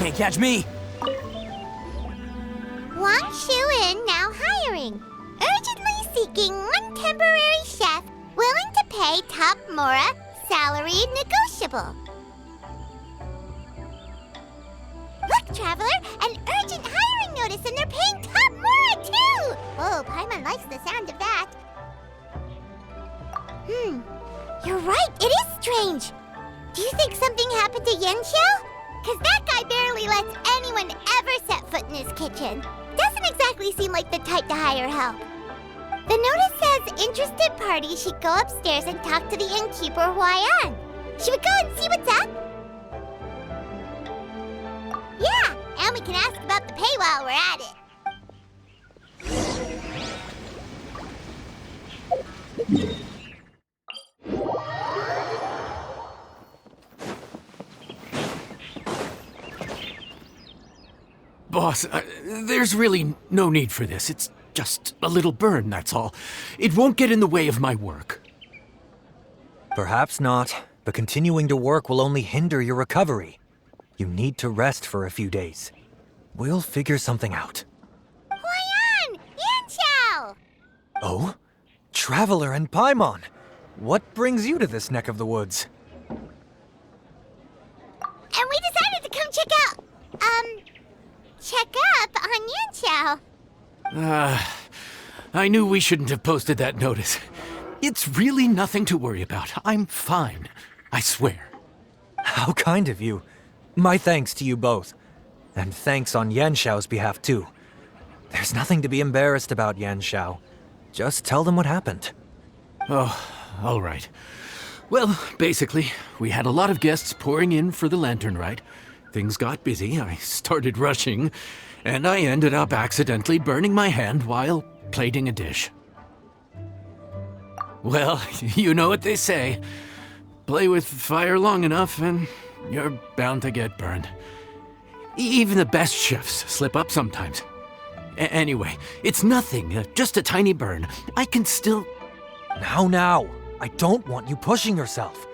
Can't catch me. Wang Shu-in now hiring. Urgently seeking one temporary chef willing to pay top Mora, salary negotiable. Look, Traveler, an urgent hiring notice and they're paying top Mora too! Oh, Paimon likes the sound of that. You're right, it is strange. Do you think something happened to Yanxiao? Cause that guy barely lets anyone ever set foot in his kitchen. Doesn't exactly seem like the type to hire help. The notice says interested parties should go upstairs and talk to the innkeeper Huayan. Should we go and see what's up? Yeah, and we can ask about the pay while we're at it. Boss, there's really no need for this. It's just a little burn, that's all. It won't get in the way of my work. Perhaps not, but continuing to work will only hinder your recovery. You need to rest for a few days. We'll figure something out. Huayan! Yanxiao! Oh? Traveler and Paimon! What brings you to this neck of the woods? And we decided to come check up on Yanxiao. I knew we shouldn't have posted that notice. It's really nothing to worry about. I'm fine. I swear. How kind of you. My thanks to you both. And thanks on Yanxiao's behalf, too. There's nothing to be embarrassed about, Yanxiao. Just tell them what happened. Oh, all right. Well, basically, we had a lot of guests pouring in for the lantern ride. Things got busy, I started rushing, and I ended up accidentally burning my hand while plating a dish. Well, you know what they say. Play with fire long enough and you're bound to get burned. Even the best chefs slip up sometimes. Anyway, it's nothing, just a tiny burn. I can still... Now. I don't want you pushing yourself.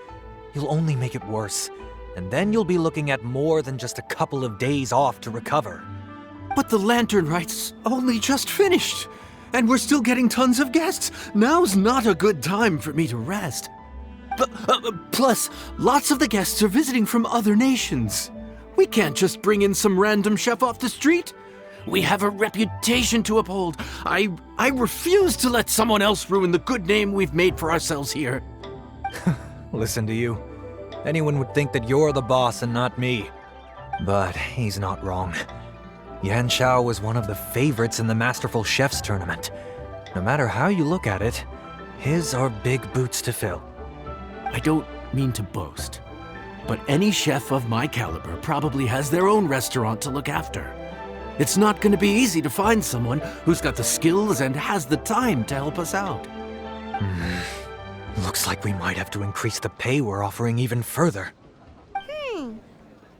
You'll only make it worse. And then you'll be looking at more than just a couple of days off to recover. But the lantern ride's only just finished. And we're still getting tons of guests. Now's not a good time for me to rest. Plus, lots of the guests are visiting from other nations. We can't just bring in some random chef off the street. We have a reputation to uphold. I refuse to let someone else ruin the good name we've made for ourselves here. Listen to you. Anyone would think that you're the boss and not me. But he's not wrong. Yanxiao was one of the favorites in the Masterful Chefs tournament. No matter how you look at it, his are big boots to fill. I don't mean to boast, but any chef of my caliber probably has their own restaurant to look after. It's not going to be easy to find someone who's got the skills and has the time to help us out. Looks like we might have to increase the pay we're offering even further.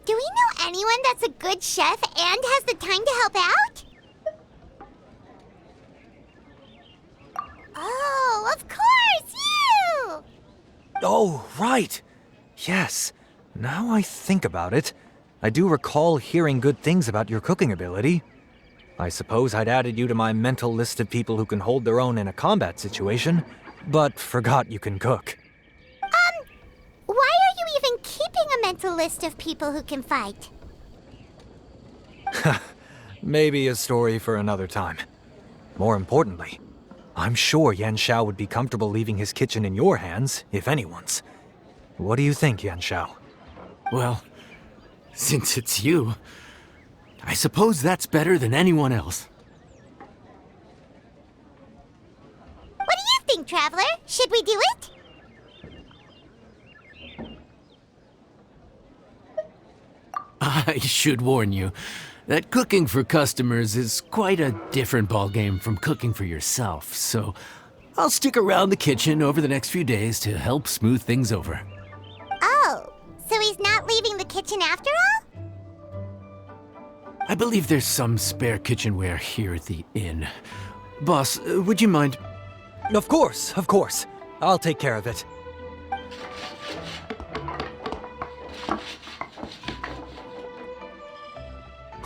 Do we know anyone that's a good chef and has the time to help out? Oh, of course, you! Oh, right. Yes. Now I think about it, I do recall hearing good things about your cooking ability. I suppose I'd added you to my mental list of people who can hold their own in a combat situation, but forgot you can cook. Why are you even keeping a mental list of people who can fight? Maybe a story for another time. More importantly, I'm sure Yanxiao would be comfortable leaving his kitchen in your hands, if anyone's. What do you think, Yanxiao? Well, since it's you, I suppose that's better than anyone else. What do you think, Traveler? Should we do it? I should warn you that cooking for customers is quite a different ballgame from cooking for yourself, so I'll stick around the kitchen over the next few days to help smooth things over. Oh, so he's not leaving the kitchen after all? I believe there's some spare kitchenware here at the inn. Boss, would you mind? Of course. I'll take care of it.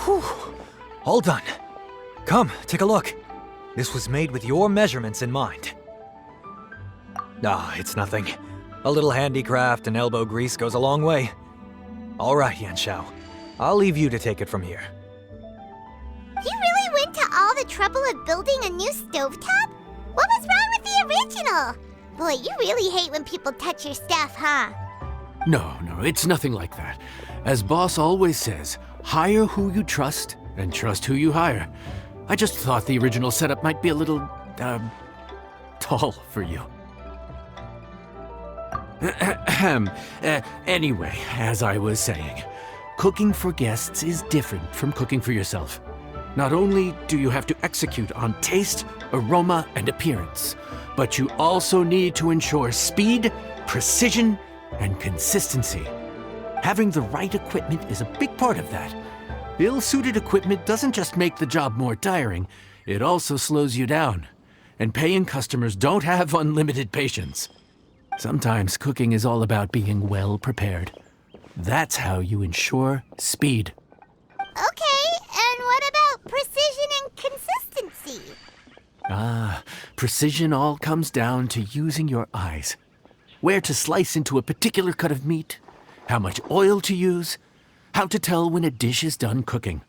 Whew. All done. Come, take a look. This was made with your measurements in mind. Ah, it's nothing. A little handicraft and elbow grease goes a long way. All right, Yanxiao. I'll leave you to take it from here. You really went to all the trouble of building a new stovetop? What was wrong with the original? Boy, you really hate when people touch your stuff, huh? No, it's nothing like that. As boss always says, hire who you trust and trust who you hire. I just thought the original setup might be a little, tall for you. Anyway, as I was saying, cooking for guests is different from cooking for yourself. Not only do you have to execute on taste, aroma, and appearance, but you also need to ensure speed, precision, and consistency. Having the right equipment is a big part of that. Ill-suited equipment doesn't just make the job more tiring, it also slows you down. And paying customers don't have unlimited patience. Sometimes cooking is all about being well prepared. That's how you ensure speed. Okay, and what about precision and consistency? Precision all comes down to using your eyes. Where to slice into a particular cut of meat, how much oil to use, how to tell when a dish is done cooking.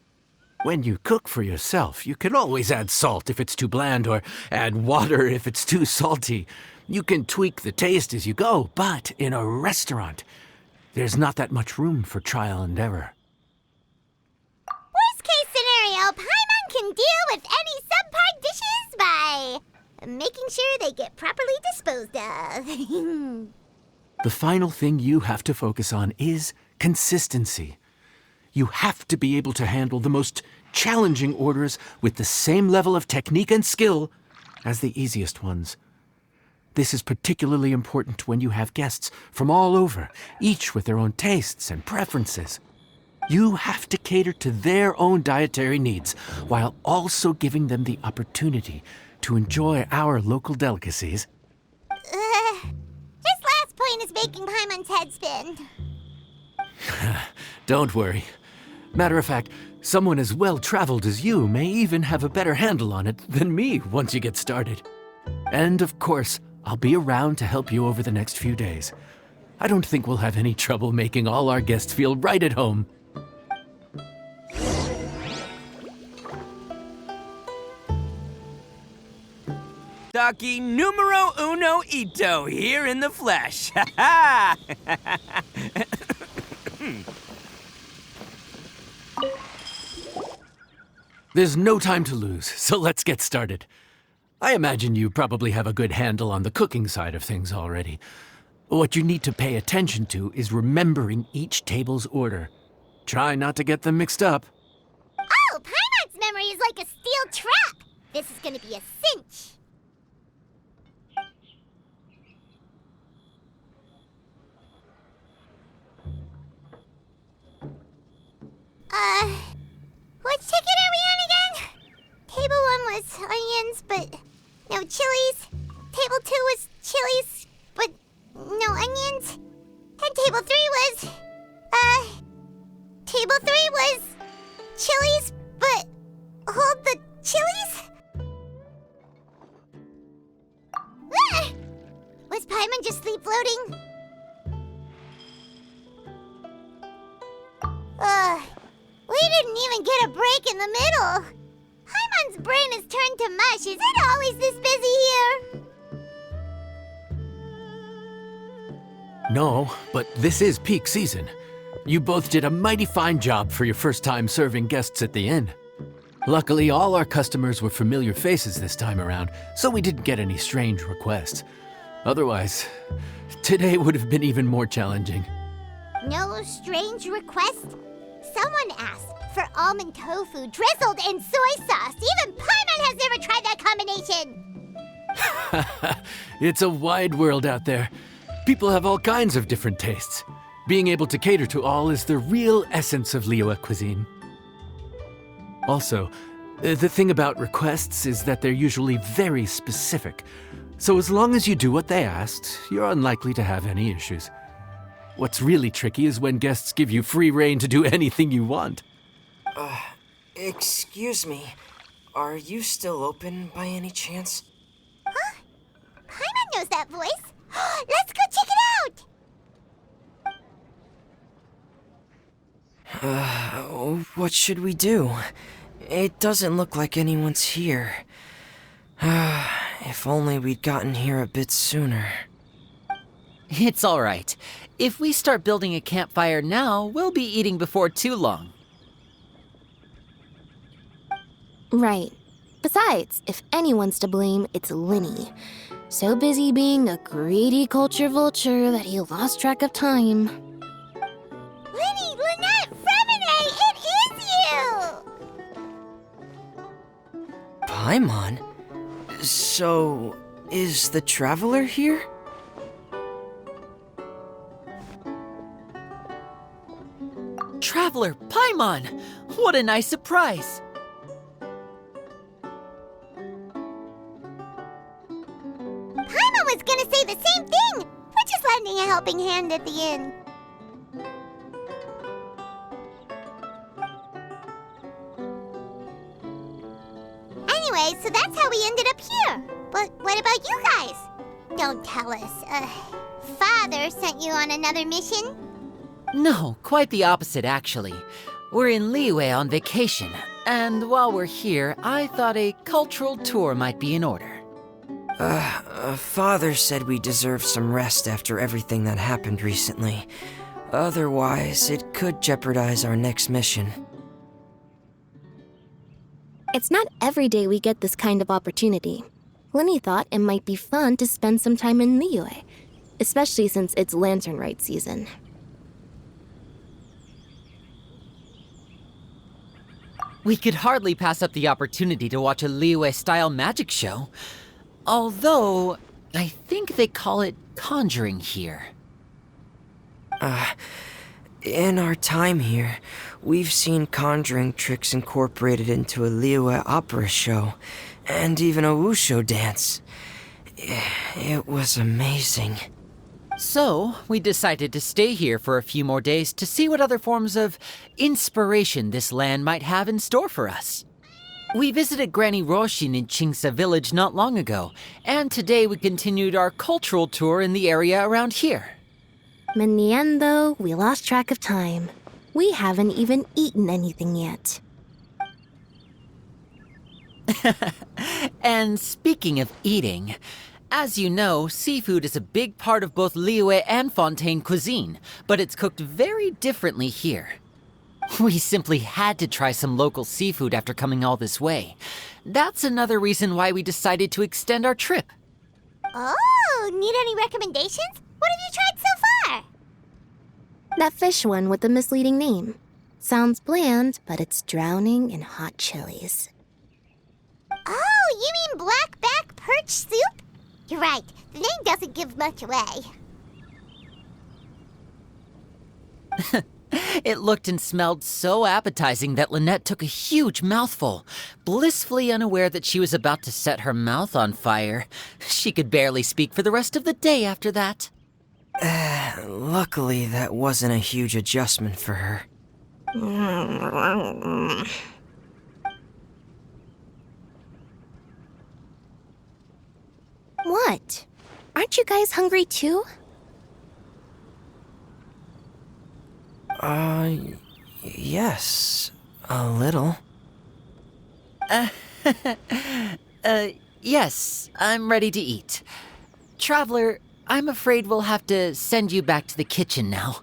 When you cook for yourself, you can always add salt if it's too bland or add water if it's too salty. You can tweak the taste as you go, but in a restaurant, there's not that much room for trial and error. Worst case scenario, Paimon can deal with any subpar dishes by making sure they get properly disposed of. The final thing you have to focus on is consistency. You have to be able to handle the most challenging orders with the same level of technique and skill as the easiest ones. This is particularly important when you have guests from all over, each with their own tastes and preferences. You have to cater to their own dietary needs while also giving them the opportunity to enjoy our local delicacies. This last point is making Paimon's head spin. Don't worry. Matter of fact, someone as well-traveled as you may even have a better handle on it than me once you get started. And of course, I'll be around to help you over the next few days. I don't think we'll have any trouble making all our guests feel right at home. Taki numero uno ito here in the flesh. Ha ha! There's no time to lose, so let's get started. I imagine you probably have a good handle on the cooking side of things already. What you need to pay attention to is remembering each table's order. Try not to get them mixed up. Oh, Paimon's memory is like a steel trap. This is gonna be a cinch. Which ticket are we on again? Table 1 was onions, but no chilies. Table 2 was chilies, but no onions. And table 3 was, table 3 was chilies, but hold the chilies? Ah! Was Paimon just sleep floating? We didn't even get a break in the middle. Paimon's brain has turned to mush. Is it always this busy here? No, but this is peak season. You both did a mighty fine job for your first time serving guests at the inn. Luckily, all our customers were familiar faces this time around, so we didn't get any strange requests. Otherwise, today would have been even more challenging. No strange request? Someone asked for almond tofu drizzled in soy sauce. Even Paimon has never tried that combination. It's a wide world out there. People have all kinds of different tastes. Being able to cater to all is the real essence of Liyue cuisine. Also, the thing about requests is that they're usually very specific. So as long as you do what they asked, you're unlikely to have any issues. What's really tricky is when guests give you free rein to do anything you want. Excuse me, are you still open by any chance? Paimon knows that voice. Let's go check it out! What should we do? It doesn't look like anyone's here. If only we'd gotten here a bit sooner. It's all right. If we start building a campfire now, we'll be eating before too long. Right. Besides, if anyone's to blame, it's Linny. So busy being a greedy culture vulture that he lost track of time. Linny, Lynette, Fremine, it is you! Paimon? So, is the Traveler here? Traveler, Paimon! What a nice surprise! Paimon was gonna say the same thing! We're just lending a helping hand at the inn. Anyway, so that's how we ended up here. But what about you guys? Don't tell us. Father sent you on another mission? No, quite the opposite, actually. We're in Liyue on vacation, and while we're here, I thought a cultural tour might be in order. Father said we deserve some rest after everything that happened recently. Otherwise, it could jeopardize our next mission. It's not every day we get this kind of opportunity. Linny thought it might be fun to spend some time in Liyue, especially since it's Lantern Rite season. We could hardly pass up the opportunity to watch a Liyue-style magic show. Although, I think they call it conjuring here. In our time here, we've seen conjuring tricks incorporated into a Liyue opera show, and even a wushu dance. It was amazing. So, we decided to stay here for a few more days to see what other forms of inspiration this land might have in store for us. We visited Granny Roshin in Chingsa village not long ago, and today we continued our cultural tour in the area around here. In the end, though, we lost track of time. We haven't even eaten anything yet. And speaking of eating, as you know, seafood is a big part of both Liyue and Fontaine cuisine, but it's cooked very differently here. We simply had to try some local seafood after coming all this way. That's another reason why we decided to extend our trip. Oh, need any recommendations? What have you tried so far? That fish one with the misleading name. Sounds bland, but it's drowning in hot chilies. Oh, you mean blackback perch soup? You're right, the name doesn't give much away. It looked and smelled so appetizing that Lynette took a huge mouthful, blissfully unaware that she was about to set her mouth on fire. She could barely speak for the rest of the day after that. Luckily, that wasn't a huge adjustment for her. What? Aren't you guys hungry too? Yes, a little. Yes, I'm ready to eat. Traveler, I'm afraid we'll have to send you back to the kitchen now.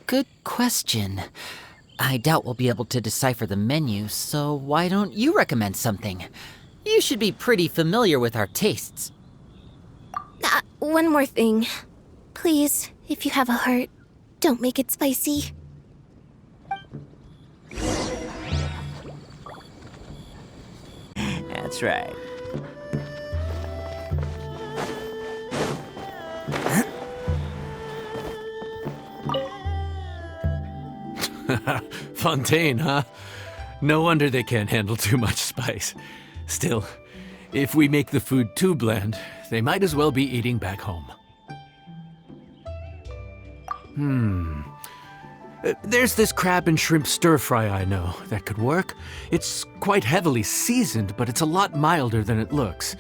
Good question. I doubt we'll be able to decipher the menu, so why don't you recommend something? You should be pretty familiar with our tastes. One more thing. Please, if you have a heart, don't make it spicy. That's right. Fontaine, huh? No wonder they can't handle too much spice. Still, if we make the food too bland, they might as well be eating back home. There's this crab and shrimp stir-fry I know that could work. It's quite heavily seasoned, but it's a lot milder than it looks.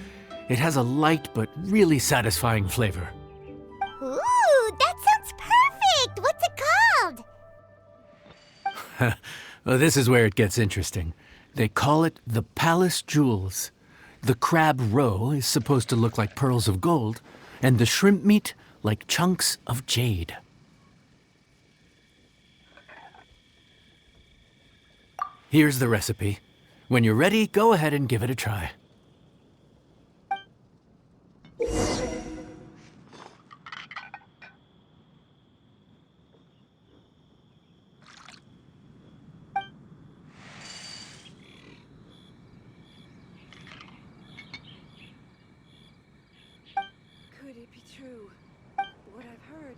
It has a light but really satisfying flavor. Ooh, that sounds perfect! What's it called? Well, this is where it gets interesting. They call it the Palace Jewels. The crab roe is supposed to look like pearls of gold, and the shrimp meat like chunks of jade. Here's the recipe. When you're ready, go ahead and give it a try. Could it be true? What I've heard.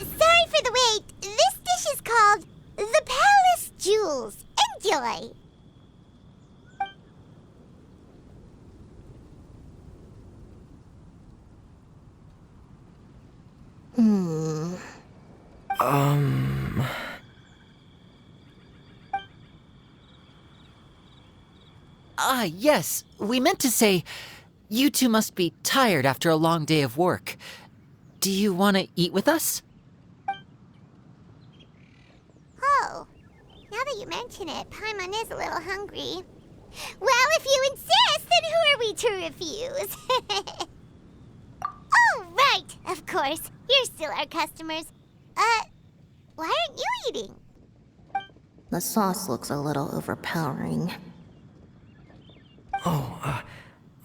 Sorry for the wait. This dish is called the Palace Jewels. Enjoy! Ah, yes. We meant to say, you two must be tired after a long day of work. Do you want to eat with us? Oh, now that you mention it, Paimon is a little hungry. Well, if you insist, then who are we to refuse? Oh, right, of course. You're still our customers. Why aren't you eating? The sauce looks a little overpowering.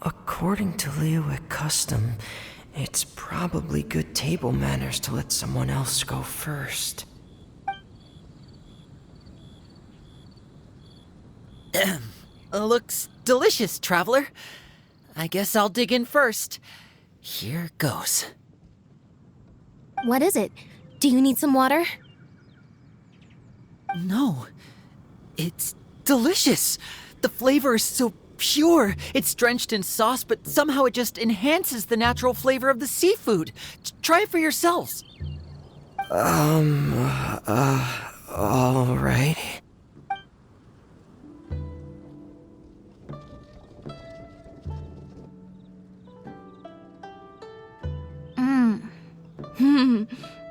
According to Liyue custom, it's probably good table manners to let someone else go first. Looks delicious, traveler. I guess I'll dig in first. Here goes. What is it? Do you need some water? No, it's delicious. The flavor is so pure. It's drenched in sauce, but somehow it just enhances the natural flavor of the seafood. Try it for yourselves. All right.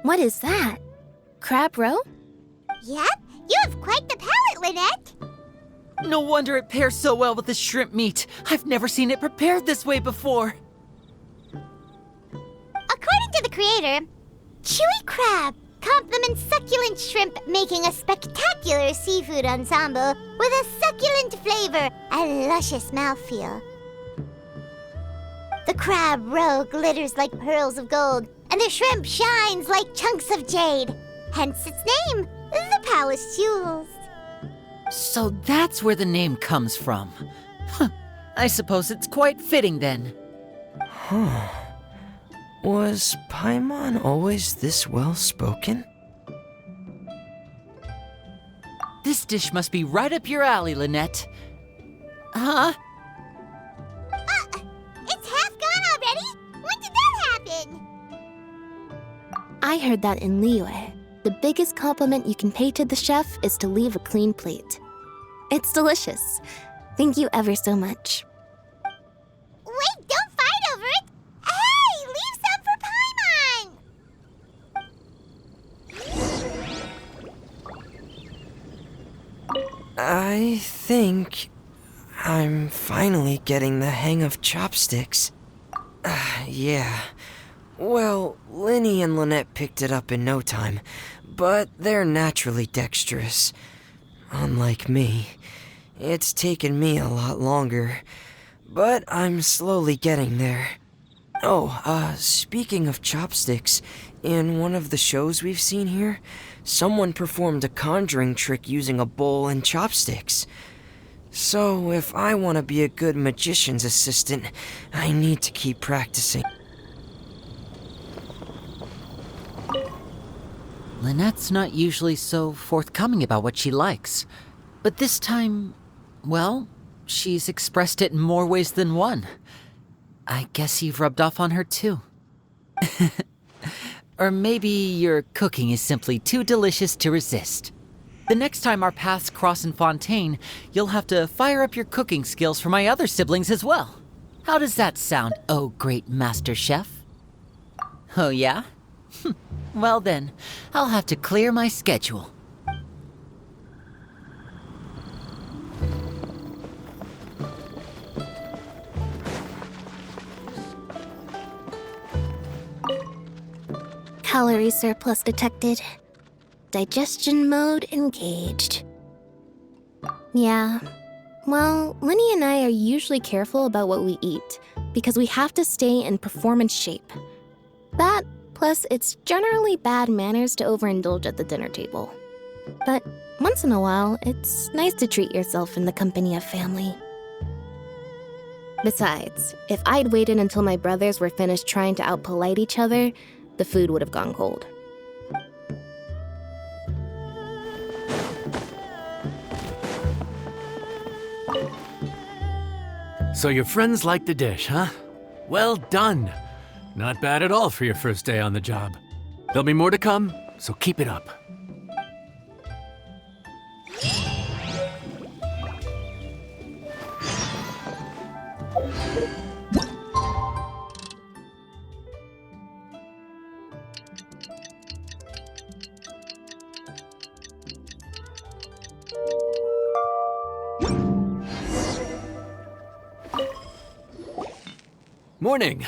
What is that? Crab roe? Yep, you have quite the palate, Lynette. No wonder it pairs so well with the shrimp meat. I've never seen it prepared this way before. According to the creator, chewy crab complements succulent shrimp, making a spectacular seafood ensemble with a succulent flavor and luscious mouthfeel. The crab roe glitters like pearls of gold, and the shrimp shines like chunks of jade. Hence its name, the Palace Jewels. So that's where the name comes from. Huh. I suppose it's quite fitting then. Was Paimon always this well-spoken? This dish must be right up your alley, Lynette. Huh? It's half gone already? When did that happen? I heard that in Liyue, the biggest compliment you can pay to the chef is to leave a clean plate. It's delicious. Thank you ever so much. Wait, don't fight over it! Hey, leave some for Paimon! I think I'm finally getting the hang of chopsticks. Yeah. Well, Linny and Lynette picked it up in no time, but they're naturally dexterous. Unlike me, it's taken me a lot longer, but I'm slowly getting there. Oh, speaking of chopsticks, in one of the shows we've seen here, someone performed a conjuring trick using a bowl and chopsticks. So, if I want to be a good magician's assistant, I need to keep practicing. Lynette's not usually so forthcoming about what she likes. But this time, well, she's expressed it in more ways than one. I guess you've rubbed off on her too. Or maybe your cooking is simply too delicious to resist. The next time our paths cross in Fontaine, you'll have to fire up your cooking skills for my other siblings as well. How does that sound, oh great master chef? Oh yeah? Well then, I'll have to clear my schedule. Calorie surplus detected. Digestion mode engaged. Yeah. Well, Linny and I are usually careful about what we eat because we have to stay in performance shape. That, plus it's generally bad manners to overindulge at the dinner table. But once in a while, it's nice to treat yourself in the company of family. Besides, if I'd waited until my brothers were finished trying to out-polite each other, the food would have gone cold. So your friends like the dish, huh? Well done. Not bad at all for your first day on the job. There'll be more to come, so keep it up. Morning.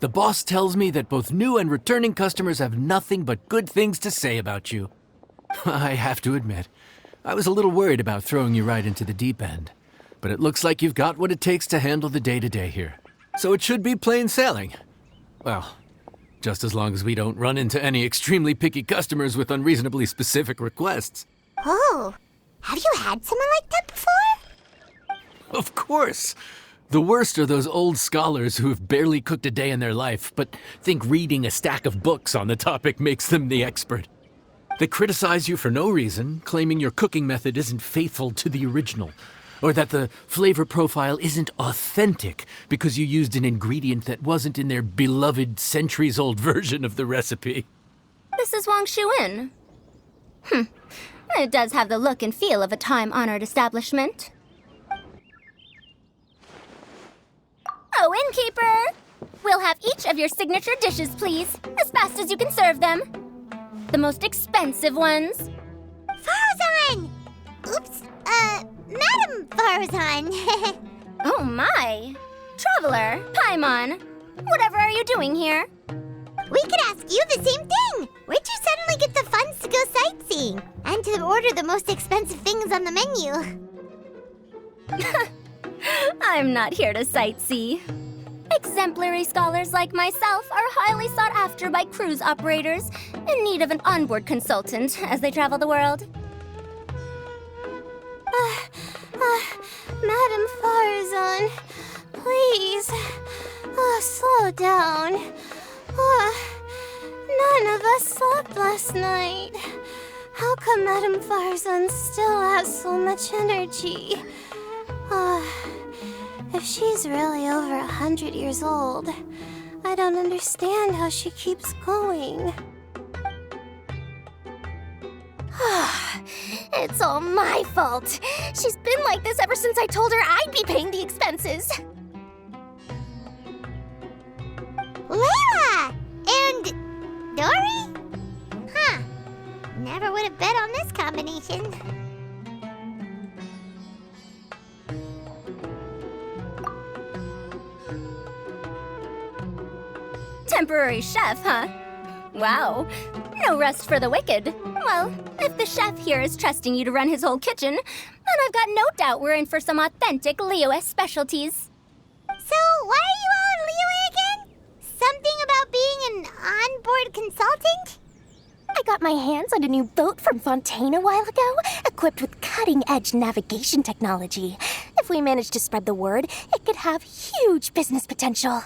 The boss tells me that both new and returning customers have nothing but good things to say about you. I have to admit, I was a little worried about throwing you right into the deep end, but it looks like you've got what it takes to handle the day-to-day here. So it should be plain sailing. Well, just as long as we don't run into any extremely picky customers with unreasonably specific requests. Oh, have you had someone like that before? Of course. The worst are those old scholars who have barely cooked a day in their life, but think reading a stack of books on the topic makes them the expert. They criticize you for no reason, claiming your cooking method isn't faithful to the original, or that the flavor profile isn't authentic because you used an ingredient that wasn't in their beloved centuries-old version of the recipe. This is Wang Shuin. It does have the look and feel of a time-honored establishment. Oh, innkeeper! We'll have each of your signature dishes, please, as fast as you can serve them. The most expensive ones. Farazan! Oops, Madam Farzan. Oh my! Traveler, Paimon, whatever are you doing here? We could ask you the same thing. Where'd you suddenly get the funds to go sightseeing? And to order the most expensive things on the menu? I'm not here to sightsee. Exemplary scholars like myself are highly sought after by cruise operators in need of an onboard consultant as they travel the world. Madam Farzan, please, slow down. None of us slept last night. How come Madam Farzan still has so much energy? If she's really over 100 years old, I don't understand how she keeps going. It's all my fault. She's been like this ever since I told her I'd be paying the expenses. Layla! And Dory? Huh. Never would have bet on this combination. Temporary chef, huh? Wow. No rest for the wicked. Well, if the chef here is trusting you to run his whole kitchen, then I've got no doubt we're in for some authentic Liyue specialties. So, why are you all in Liyue again? Something about being an onboard consultant? I got my hands on a new boat from Fontaine a while ago, equipped with cutting-edge navigation technology. If we manage to spread the word, it could have huge business potential.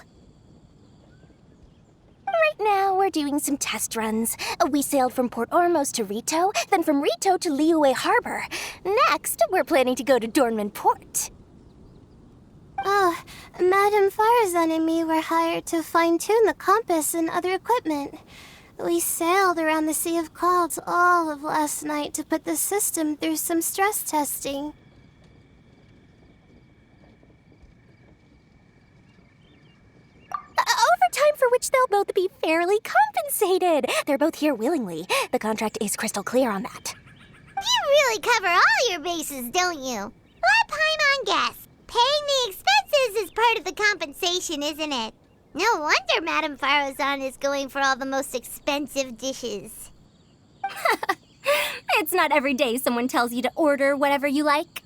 Right now, we're doing some test runs. We sailed from Port Ormos to Rito, then from Rito to Liyue Harbor. Next, we're planning to go to Dornman Port. Madam Farzan and me were hired to fine-tune the compass and other equipment. We sailed around the Sea of Clouds all of last night to put the system through some stress testing. Overtime for which they'll both be fairly compensated. They're both here willingly. The contract is crystal clear on that. You really cover all your bases, don't you? Let Paimon guess. Paying the expenses is part of the compensation, isn't it? No wonder Madame Farazan is going for all the most expensive dishes. It's not every day someone tells you to order whatever you like.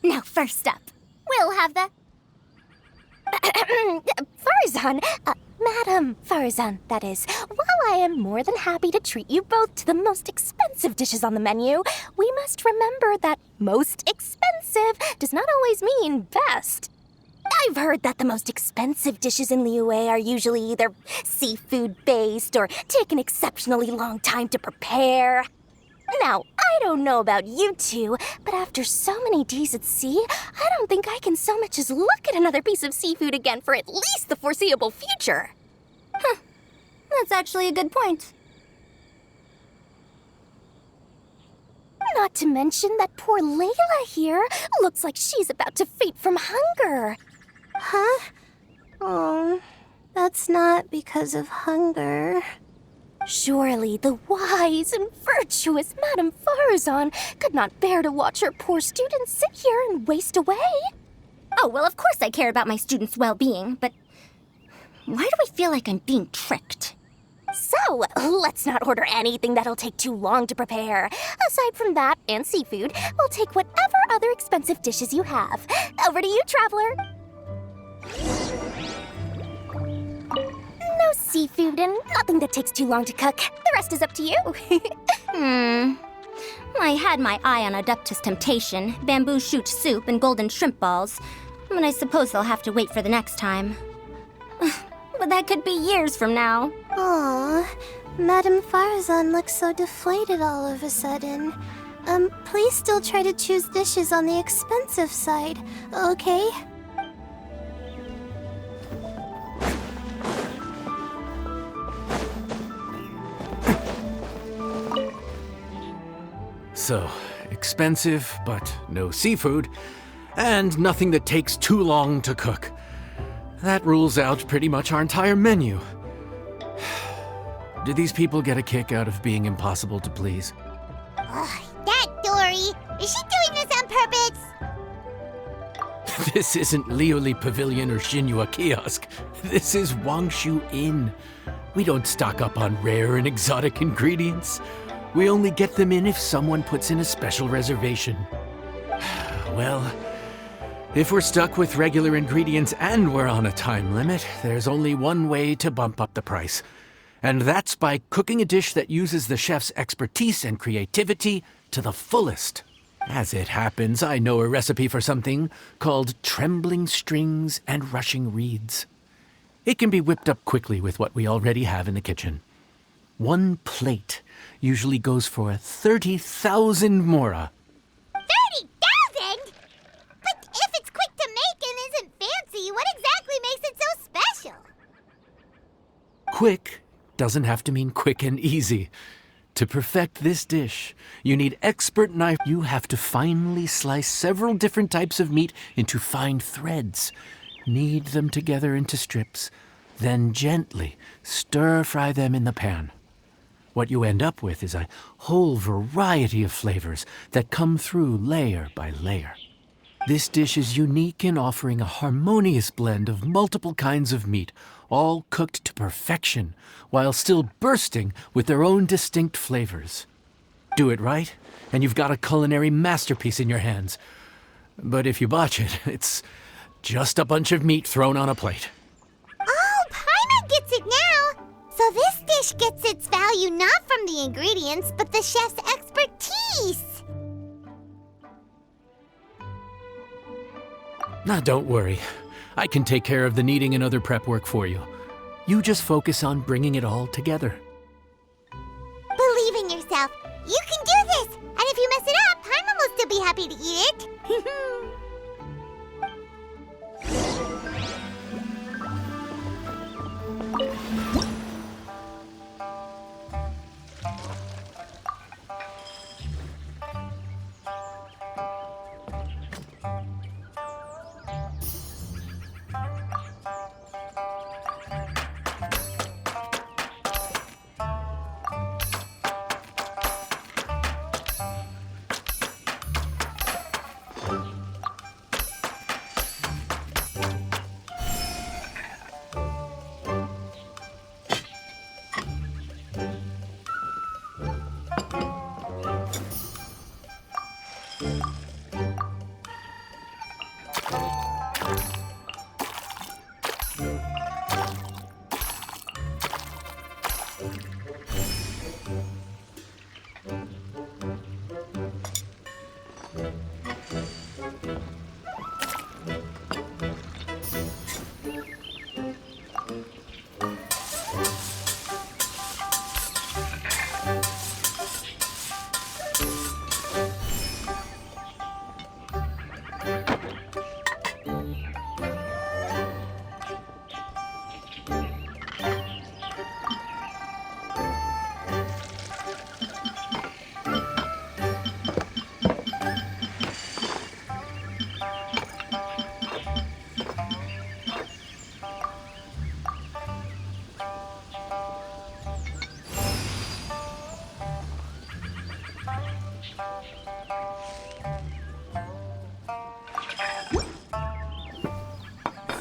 Now, first up, we'll have the... Farazan, Madam Farazan, that is. While I am more than happy to treat you both to the most expensive dishes on the menu, we must remember that most expensive does not always mean best. I've heard that the most expensive dishes in Liyue are usually either seafood-based or take an exceptionally long time to prepare. Now, I don't know about you two, but after so many days at sea, I don't think I can so much as look at another piece of seafood again for at least the foreseeable future. Huh. That's actually a good point. Not to mention that poor Layla here looks like she's about to faint from hunger. Huh? Oh, that's not because of hunger. Surely the wise and virtuous Madame Farazan could not bear to watch her poor students sit here and waste away. Oh, well, of course I care about my students' well-being, but why do I feel like I'm being tricked? So, let's not order anything that'll take too long to prepare. Aside from that and seafood, we'll take whatever other expensive dishes you have. Over to you, traveler. No seafood and nothing that takes too long to cook. The rest is up to you. I had my eye on Adeptus Temptation, bamboo shoot soup, and golden shrimp balls. But I suppose they'll have to wait for the next time. But that could be years from now. Aw, Madame Farazan looks so deflated all of a sudden. Please still try to choose dishes on the expensive side, okay? So, expensive, but no seafood, and nothing that takes too long to cook. That rules out pretty much our entire menu. Do these people get a kick out of being impossible to please? Ugh, that Dory! Is she doing this on purpose? This isn't Liuli Pavilion or Xinhua Kiosk. This is Wangshu Inn. We don't stock up on rare and exotic ingredients. We only get them in if someone puts in a special reservation. Well, if we're stuck with regular ingredients and we're on a time limit, there's only one way to bump up the price. And that's by cooking a dish that uses the chef's expertise and creativity to the fullest. As it happens, I know a recipe for something called trembling strings and rushing reeds. It can be whipped up quickly with what we already have in the kitchen. One plate usually goes for 30,000 mora. 30,000? But if it's quick to make and isn't fancy, what exactly makes it so special? Quick doesn't have to mean quick and easy. To perfect this dish, you need expert knife. You have to finely slice several different types of meat into fine threads. Knead them together into strips, then gently stir-fry them in the pan. What you end up with is a whole variety of flavors that come through layer by layer. This dish is unique in offering a harmonious blend of multiple kinds of meat, all cooked to perfection, while still bursting with their own distinct flavors. Do it right, and you've got a culinary masterpiece in your hands. But if you botch it, it's just a bunch of meat thrown on a plate. Oh, Paimon gets it now! So this dish gets its value not from the ingredients, but the chef's expertise! Now, don't worry. I can take care of the kneading and other prep work for you. You just focus on bringing it all together. Believe in yourself. You can do this! And if you mess it up, Paimon will still be happy to eat it.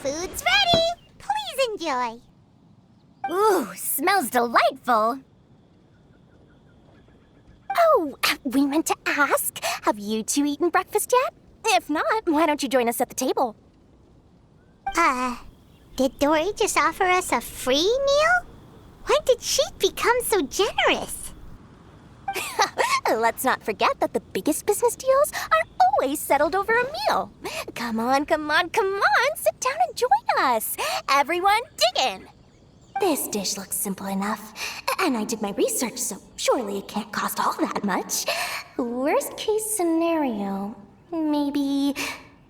Food's ready! Please enjoy! Ooh, smells delightful. Oh, we meant to ask, have you two eaten breakfast yet? If not, why don't you join us at the table? Did Dory just offer us a free meal? When did she become so generous? Let's not forget that the biggest business deals are always settled over a meal. Come on, come on, come on, sit down and join us. Everyone, dig in. This dish looks simple enough, and I did my research, so surely it can't cost all that much. Worst case scenario, maybe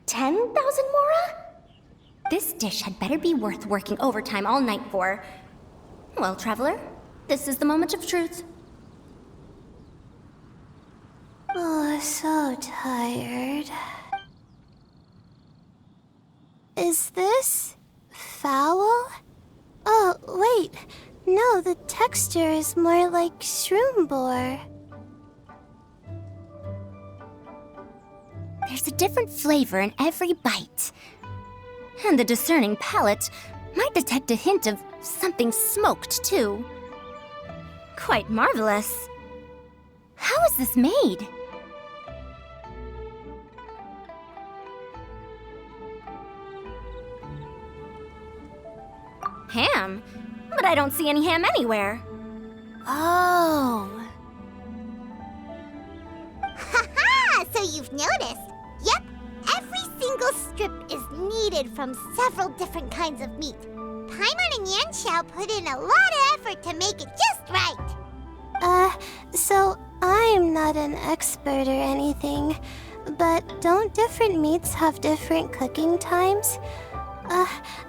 10,000 mora? This dish had better be worth working overtime all night for. Well, traveler, this is the moment of truth. Oh, so tired. Is this foul? Oh, wait. No, the texture is more like shroom boar. There's a different flavor in every bite. And the discerning palate might detect a hint of something smoked, too. Quite marvelous. How is this made? Ham? But I don't see any ham anywhere. Oh. Haha! So you've noticed. Yep, every single strip is needed from several different kinds of meat. Paimon and Yanxiao put in a lot of effort to make it just right. So I'm not an expert or anything, but don't different meats have different cooking times?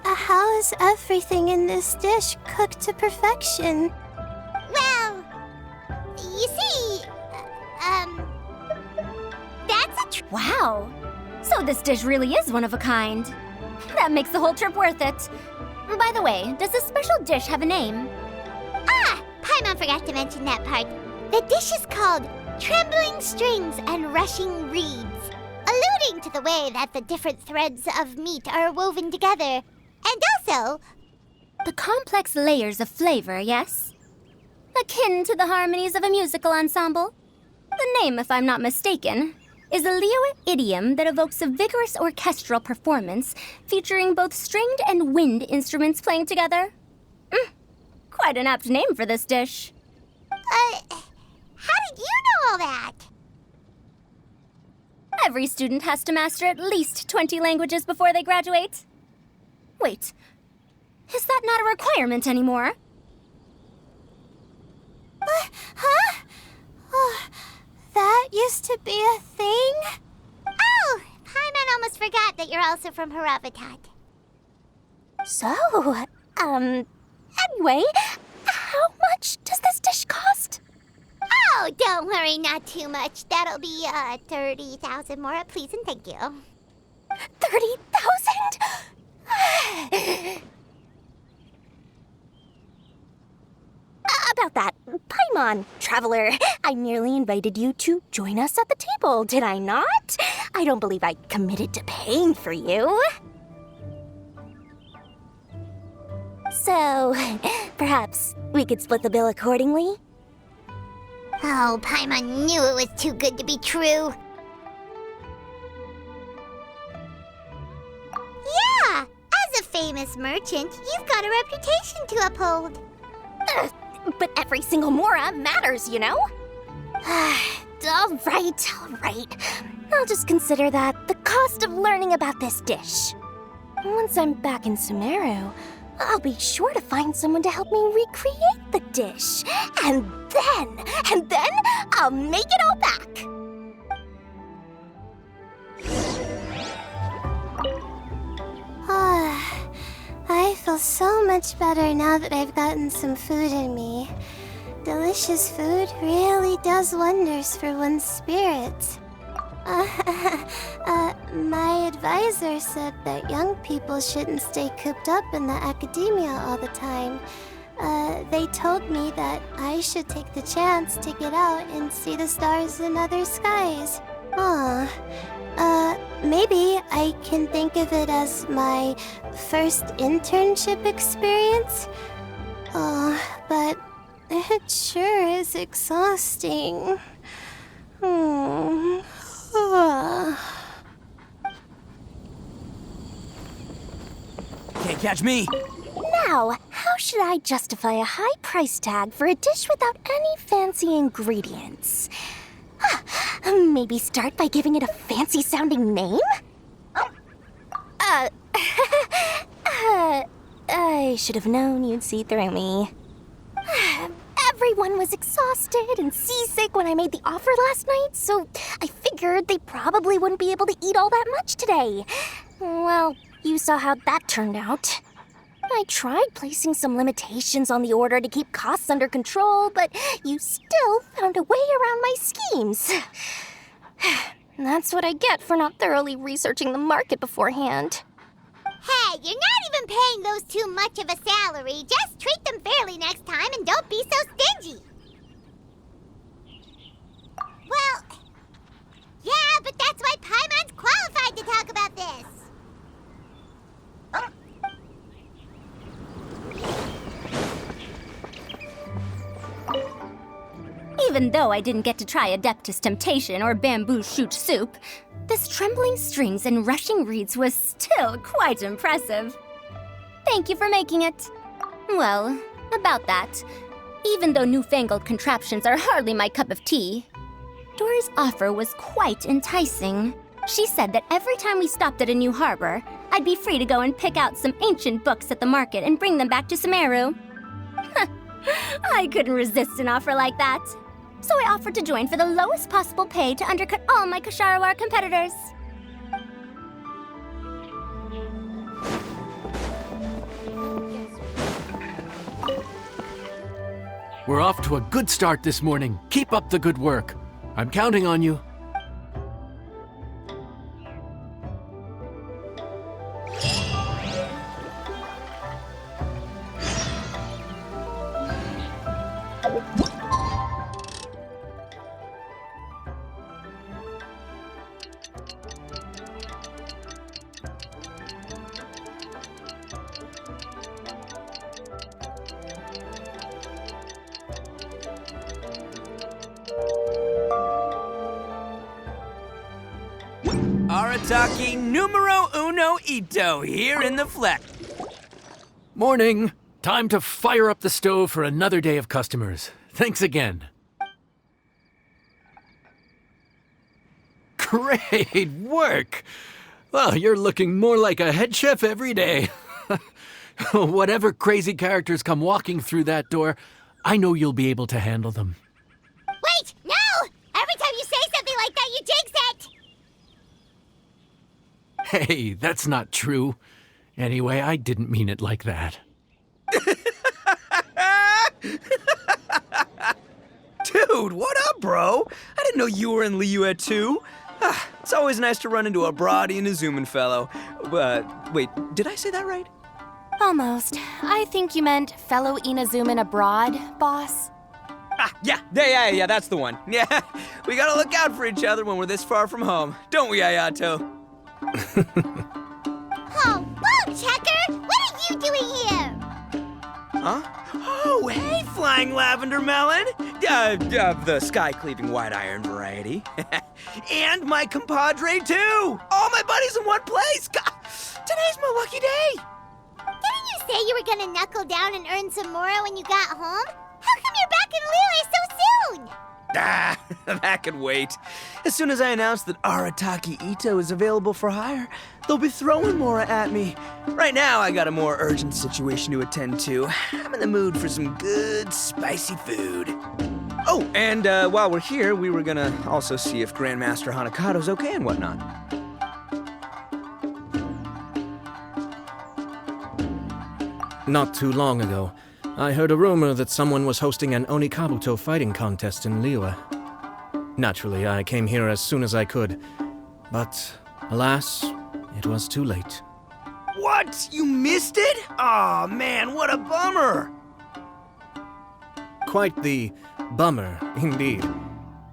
How is everything in this dish cooked to perfection? Well, you see, that's a Wow. So this dish really is one of a kind. That makes the whole trip worth it. By the way, does this special dish have a name? Ah! Paimon forgot to mention that part. The dish is called Trembling Strings and Rushing Reeds, alluding to the way that the different threads of meat are woven together. And also, The complex layers of flavor, yes? Akin to the harmonies of a musical ensemble? The name, if I'm not mistaken, is a Liyue idiom that evokes a vigorous orchestral performance featuring both stringed and wind instruments playing together. Quite an apt name for this dish. how did you know all that? Every student has to master at least 20 languages before they graduate. Wait, is that not a requirement anymore? Huh? Oh, that used to be a thing? Oh! Paimon almost forgot that you're also from Haravatat. So, anyway, how much does this dish cost? Oh, don't worry, not too much. That'll be, 30,000 more, please and thank you. 30,000? About that, Paimon, Traveler, I nearly invited you to join us at the table, did I not? I don't believe I committed to paying for you. So, perhaps we could split the bill accordingly? Oh, Paimon knew it was too good to be true. Yeah! As a famous merchant, you've got a reputation to uphold. But every single mora matters, you know? All right. I'll just consider that the cost of learning about this dish. Once I'm back in Sumeru, I'll be sure to find someone to help me recreate the dish. And then I'll make it all back. I feel so much better now that I've gotten some food in me. Delicious food really does wonders for one's spirits. My advisor said that young people shouldn't stay cooped up in the academia all the time. They told me that I should take the chance to get out and see the stars in other skies. Maybe I can think of it as my first internship experience. But it sure is exhausting. Can't catch me. Now, how should I justify a high price tag for a dish without any fancy ingredients? Maybe start by giving it a fancy-sounding name? I should have known you'd see through me. Everyone was exhausted and seasick when I made the offer last night, so I figured they probably wouldn't be able to eat all that much today. Well, you saw how that turned out. I tried placing some limitations on the order to keep costs under control, but you still found a way around my schemes. That's what I get for not thoroughly researching the market beforehand. Hey, you're not even paying those too much of a salary. Just treat them fairly next time and don't be so stingy. Well, yeah, but that's why Paimon's even though I didn't get to try Adeptus Temptation or Bamboo Shoot Soup, this trembling strings and rushing reeds was still quite impressive. Thank you for making it. Well, about that, even though newfangled contraptions are hardly my cup of tea, Dory's offer was quite enticing. She said that every time we stopped at a new harbor, I'd be free to go and pick out some ancient books at the market and bring them back to Sumeru. I couldn't resist an offer like that. So I offered to join for the lowest possible pay to undercut all my Kasharawar competitors. We're off to a good start this morning. Keep up the good work. I'm counting on you. Arataki numero uno Ito here in the flesh. Morning. Time to fire up the stove for another day of customers. Thanks again. Great work! Well, you're looking more like a head chef every day. Whatever crazy characters come walking through that door, I know you'll be able to handle them. Wait, no! Every time you say something like that, you jinx it! Hey, that's not true. Anyway, I didn't mean it like that. Dude, what up, bro? I didn't know you were in Liyue too. It's always nice to run into a Brody and a Zoomin fellow. Wait, did I say that right? Almost. I think you meant fellow Inazuman abroad, boss. Yeah, that's the one. Yeah, we gotta look out for each other when we're this far from home, don't we, Ayato? Oh, whoa, Checker! What are you doing here? Huh? Oh, hey, Flying Lavender Melon! The sky-cleaving white iron variety. And my compadre, too! All my buddies in one place! God, today's my lucky day! Didn't you say you were gonna knuckle down and earn some more when you got home? How come you're back in Liyue so soon? That could wait. As soon as I announce that Arataki Ito is available for hire, they'll be throwing Mora at me. Right now, I got a more urgent situation to attend to. I'm in the mood for some good, spicy food. Oh, and while we're here, we were gonna also see if Grandmaster Hanakado's okay and whatnot. Not too long ago, I heard a rumor that someone was hosting an Onikabuto fighting contest in Liyue. Naturally, I came here as soon as I could, but alas, it was too late. What? You missed it? Aw, man, what a bummer! Quite the bummer, indeed.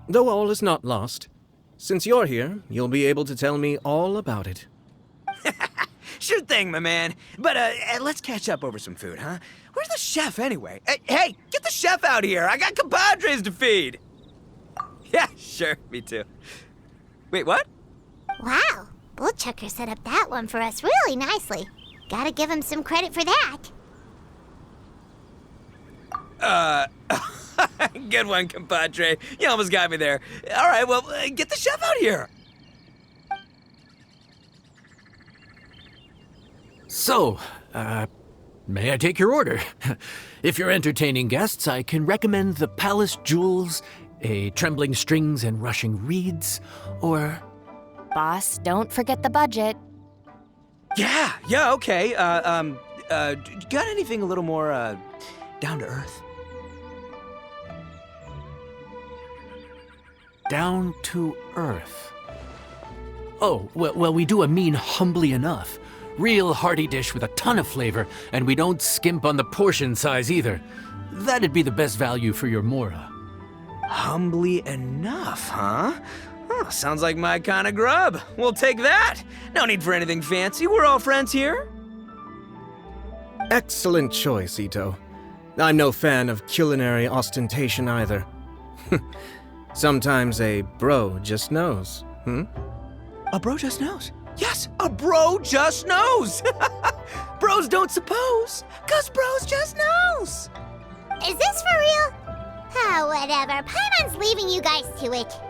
Though all is not lost. Since you're here, you'll be able to tell me all about it. Sure thing, my man. But let's catch up over some food, huh? Where's the chef, anyway? Hey, get the chef out here. I got compadres to feed. Yeah, sure, me too. Wait, what? Wow, Bullchucker set up that one for us really nicely. Gotta give him some credit for that. Good one, compadre. You almost got me there. All right, well, get the chef out here. So, may I take your order? If you're entertaining guests, I can recommend the Palace Jewels, a Trembling Strings and Rushing Reeds, or... Boss, don't forget the budget. Yeah, okay. Got anything a little more, down to earth? Down to earth. Oh, well, we do a mean humbly enough. Real hearty dish with a ton of flavor, and we don't skimp on the portion size either. That'd be the best value for your Mora. Humbly enough, huh? Oh, sounds like my kind of grub. We'll take that. No need for anything fancy. We're all friends here. Excellent choice, Ito. I'm no fan of culinary ostentation either. Sometimes a bro just knows, A bro just knows. Yes, a bro just knows. Bros don't suppose, 'cause bros just knows. Is this for real? Oh, whatever. Paimon's leaving you guys to it.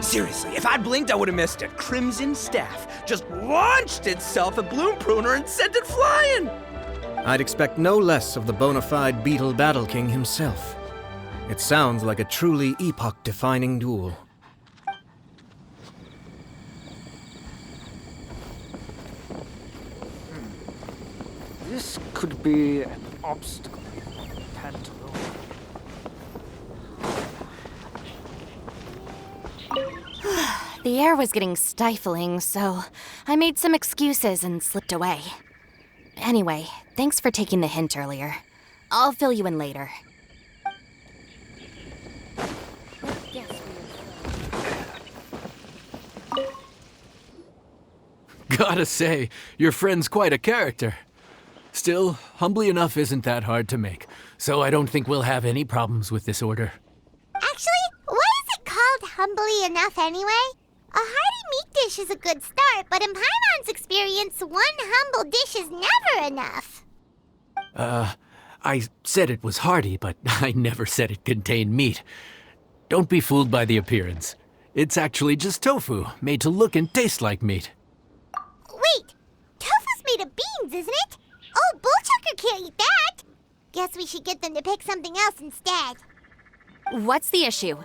Seriously, if I'd blinked, I would have missed it. Crimson Staff just launched itself at Bloom Pruner and sent it flying. I'd expect no less of the bona fide Beetle Battle King himself. It sounds like a truly epoch-defining duel. This could be an obstacle. Pantaloon. The air was getting stifling, so I made some excuses and slipped away. Anyway, thanks for taking the hint earlier. I'll fill you in later. Gotta say, your friend's quite a character. Still, humbly enough isn't that hard to make, so I don't think we'll have any problems with this order. Actually, why is it called humbly enough anyway? A hearty meat dish is a good start, but in Paimon's experience, one humble dish is never enough. I said it was hearty, but I never said it contained meat. Don't be fooled by the appearance. It's actually just tofu, made to look and taste like meat. Wait, tofu's made of beans, isn't it? Oh, Bullchucker can't eat that! Guess we should get them to pick something else instead. What's the issue?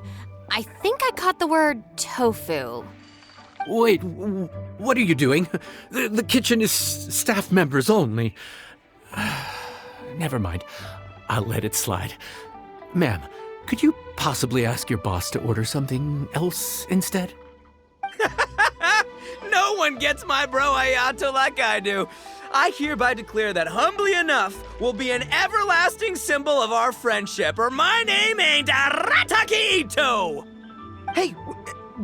I think I caught the word tofu. Wait, what are you doing? The kitchen is staff members only. Never mind. I'll let it slide. Ma'am, could you possibly ask your boss to order something else instead? No one gets my bro Ayato like I do. I hereby declare that Humbly Enough will be an everlasting symbol of our friendship, or my name ain't Arataki Ito! Hey,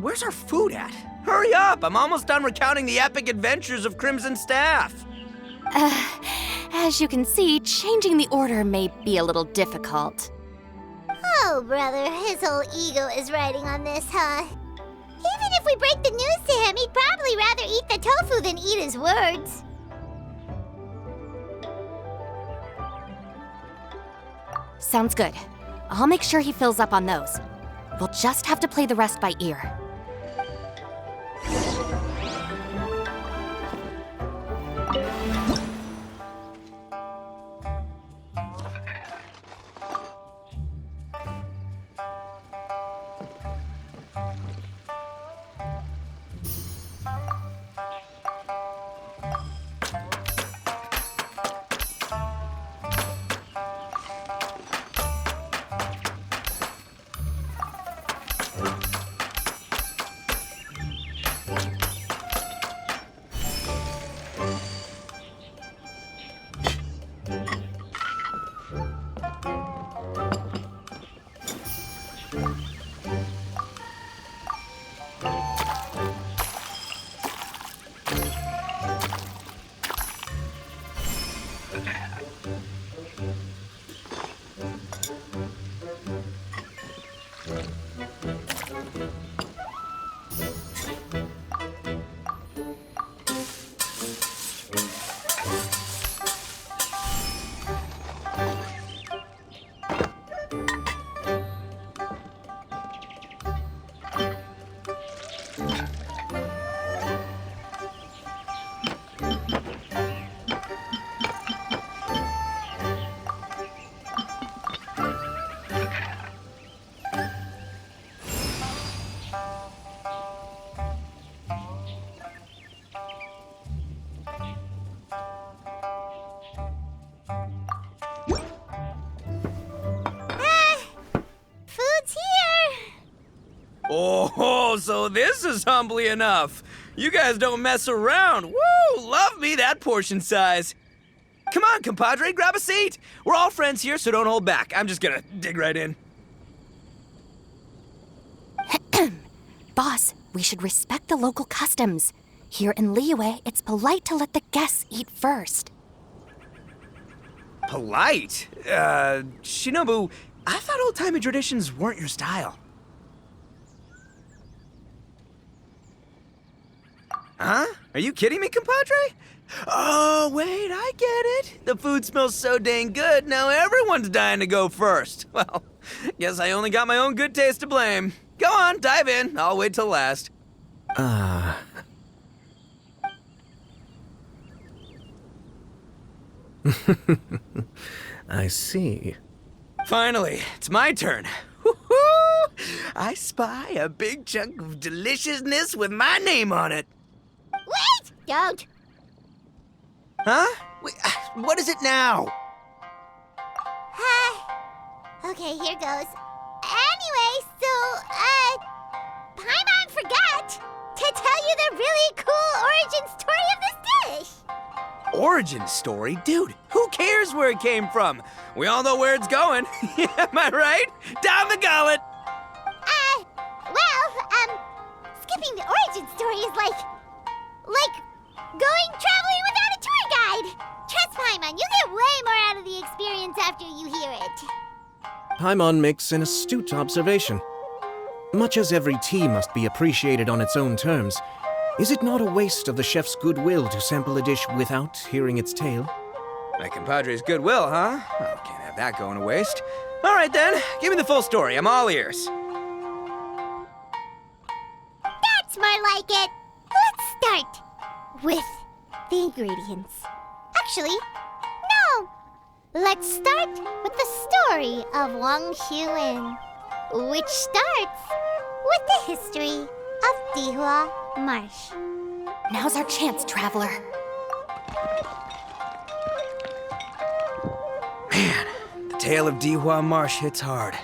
where's our food at? Hurry up, I'm almost done recounting the epic adventures of Crimson Staff. As you can see, changing the order may be a little difficult. Oh, brother, his whole ego is riding on this, huh? Even if we break the news to him, he'd probably rather eat the tofu than eat his words. Sounds good. I'll make sure he fills up on those. We'll just have to play the rest by ear. Oh, so this is Humbly Enough. You guys don't mess around. Woo! Love me that portion size. Come on, compadre, grab a seat. We're all friends here, so don't hold back. I'm just gonna dig right in. Boss, we should respect the local customs. Here in Liyue, it's polite to let the guests eat first. Polite? Shinobu, I thought old-timey traditions weren't your style. Huh? Are you kidding me, compadre? Oh, wait, I get it. The food smells so dang good, now everyone's dying to go first. Well, guess I only got my own good taste to blame. Go on, dive in. I'll wait till last. I see. Finally, it's my turn. Woo-hoo! I spy a big chunk of deliciousness with my name on it. Wait! Don't. Huh? Wait, what is it now? Okay, here goes. Anyway, so, Paimon forgot to tell you the really cool origin story of this dish. Origin story? Dude, who cares where it came from? We all know where it's going. Am I right? Down the gullet! Skipping the origin story is like going traveling without a tour guide. Trust Paimon, you get way more out of the experience after you hear it. Paimon makes an astute observation. Much as every tea must be appreciated on its own terms, is it not a waste of the chef's goodwill to sample a dish without hearing its tale? My compadre's goodwill, huh? Oh, can't have that going to waste. All right then, give me the full story. I'm all ears. That's more like it. Let's start with the ingredients. Actually, no. Let's start with the story of Wang Xuan, which starts with the history of Dihua Marsh. Now's our chance, traveler. Man, the tale of Dihua Marsh hits hard.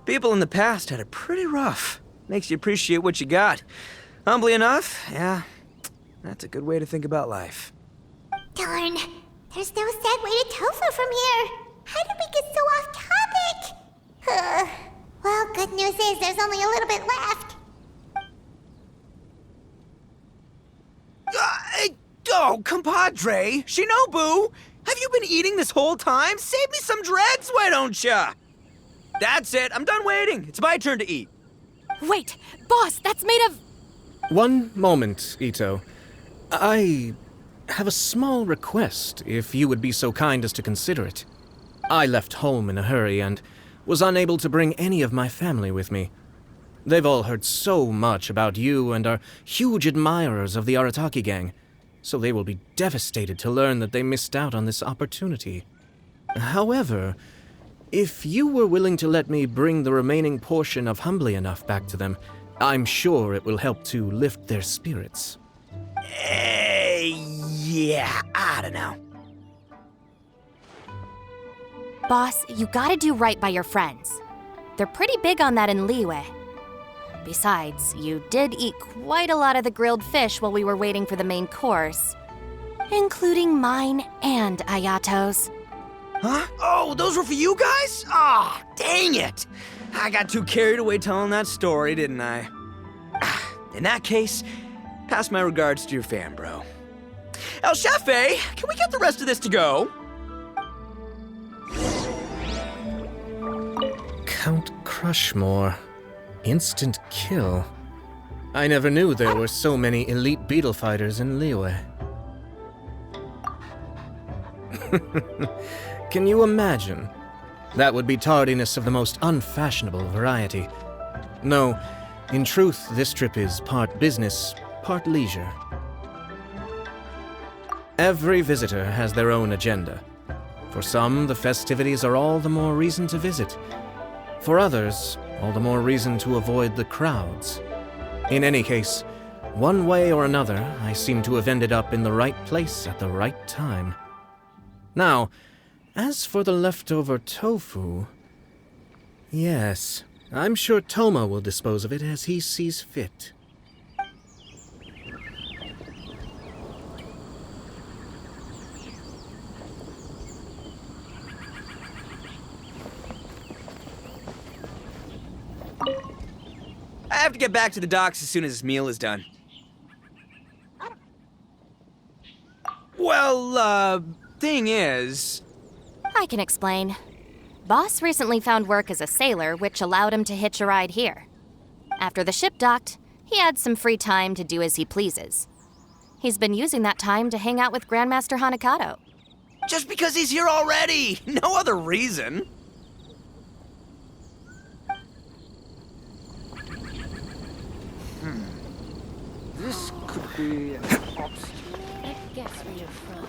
People in the past had it pretty rough. Makes you appreciate what you got. Humbly enough, yeah, that's a good way to think about life. Darn, there's no segue to tofu from here. How did we get so off topic? Well, good news is there's only a little bit left. Oh, compadre, Shinobu, have you been eating this whole time? Save me some dregs, why don't ya? That's it, I'm done waiting. It's my turn to eat. Wait, boss, that's made of... One moment, Ito. I have a small request, if you would be so kind as to consider it. I left home in a hurry and was unable to bring any of my family with me. They've all heard so much about you and are huge admirers of the Arataki gang, so they will be devastated to learn that they missed out on this opportunity. However, if you were willing to let me bring the remaining portion of Humbly Enough back to them, I'm sure it will help to lift their spirits. Yeah, I don't know. Boss, you gotta do right by your friends. They're pretty big on that in Liyue. Besides, you did eat quite a lot of the grilled fish while we were waiting for the main course. Including mine and Ayato's. Huh? Oh, those were for you guys? Ah, dang it! I got too carried away telling that story, didn't I? In that case, pass my regards to your fan, bro. El Chefe, can we get the rest of this to go? Count Crushmore. Instant kill. I never knew there were so many elite beetle fighters in Liyue. Can you imagine? That would be tardiness of the most unfashionable variety. No, in truth, this trip is part business, part leisure. Every visitor has their own agenda. For some, the festivities are all the more reason to visit. For others, all the more reason to avoid the crowds. In any case, one way or another, I seem to have ended up in the right place at the right time. Now, as for the leftover tofu... Yes, I'm sure Toma will dispose of it as he sees fit. I have to get back to the docks as soon as this meal is done. Well, thing is... I can explain. Boss recently found work as a sailor, which allowed him to hitch a ride here. After the ship docked, he had some free time to do as he pleases. He's been using that time to hang out with Grandmaster Hanakato. Just because he's here already! No other reason! This could be an obstacle. Guess where you're from.